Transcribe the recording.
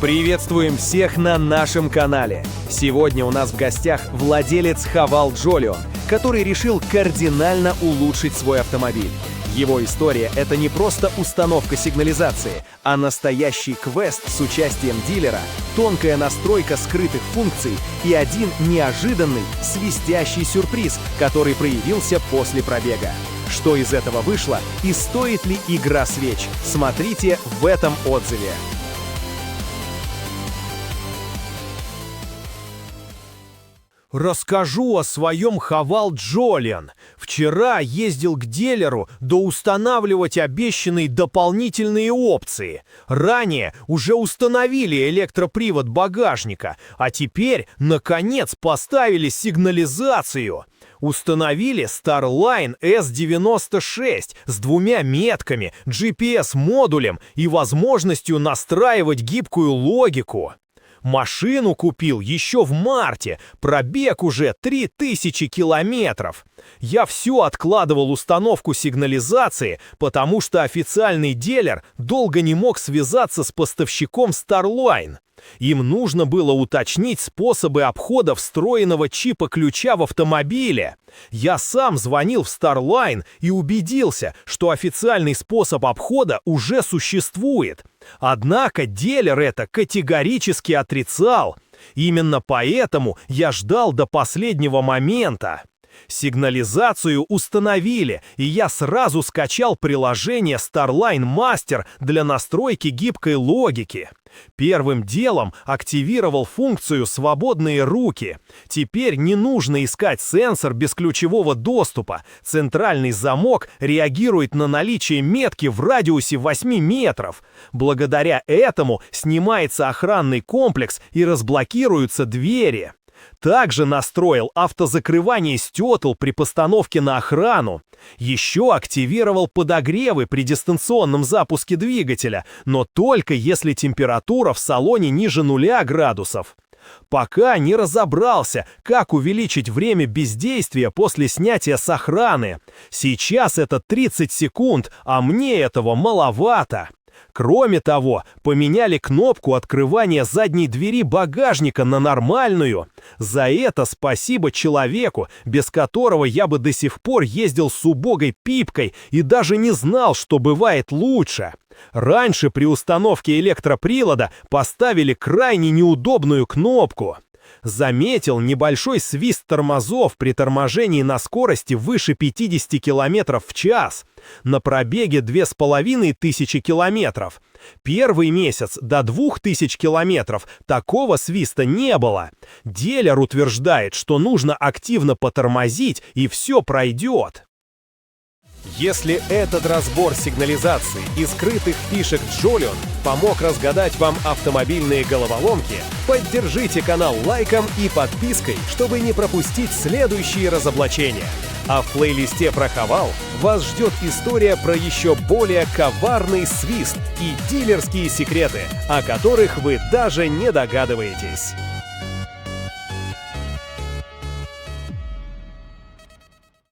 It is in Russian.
Приветствуем всех на нашем канале. Сегодня у нас в гостях владелец Haval Jolion, который решил кардинально улучшить свой автомобиль. Его история — это не просто установка сигнализации, а настоящий квест с участием дилера, тонкая настройка скрытых функций и один неожиданный свистящий сюрприз, который проявился после пробега. Что из этого вышло и стоит ли игра свеч? Смотрите в этом отзыве. Расскажу о своем Haval Jolion. Вчера ездил к дилеру доустанавливать обещанные дополнительные опции. Ранее уже установили электропривод багажника, а теперь, наконец, поставили сигнализацию. Установили Starline S96 с двумя метками, GPS-модулем и возможностью настраивать гибкую логику. Машину купил еще в марте, пробег уже 3000 километров. Я все откладывал установку сигнализации, потому что официальный дилер долго не мог связаться с поставщиком Starline. Им нужно было уточнить способы обхода встроенного чипа ключа в автомобиле. Я сам звонил в Starline и убедился, что официальный способ обхода уже существует. Однако дилер это категорически отрицал. Именно поэтому я ждал до последнего момента. Сигнализацию установили, и я сразу скачал приложение Starline Master для настройки гибкой логики. Первым делом активировал функцию «Свободные руки». Теперь не нужно искать сенсор без ключевого доступа. Центральный замок реагирует на наличие метки в радиусе 8 метров. Благодаря этому снимается охранный комплекс и разблокируются двери. Также настроил автозакрывание стетл при постановке на охрану. Еще активировал подогревы при дистанционном запуске двигателя, но только если температура в салоне ниже 0 градусов. Пока не разобрался, как увеличить время бездействия после снятия с охраны. Сейчас это 30 секунд, а мне этого маловато. Кроме того, поменяли кнопку открывания задней двери багажника на нормальную. За это спасибо человеку, без которого я бы до сих пор ездил с убогой пипкой и даже не знал, что бывает лучше. Раньше при установке электропривода поставили крайне неудобную кнопку. Заметил небольшой свист тормозов при торможении на скорости выше 50 км в час. На пробеге 2500 километров. Первый месяц до 2000 километров такого свиста не было. Дилер утверждает, что нужно активно потормозить, и все пройдет. Если этот разбор сигнализации и скрытых фишек Jolion помог разгадать вам автомобильные головоломки, поддержите канал лайком и подпиской, чтобы не пропустить следующие разоблачения. А в плейлисте про Haval вас ждет история про еще более коварный свист и дилерские секреты, о которых вы даже не догадываетесь.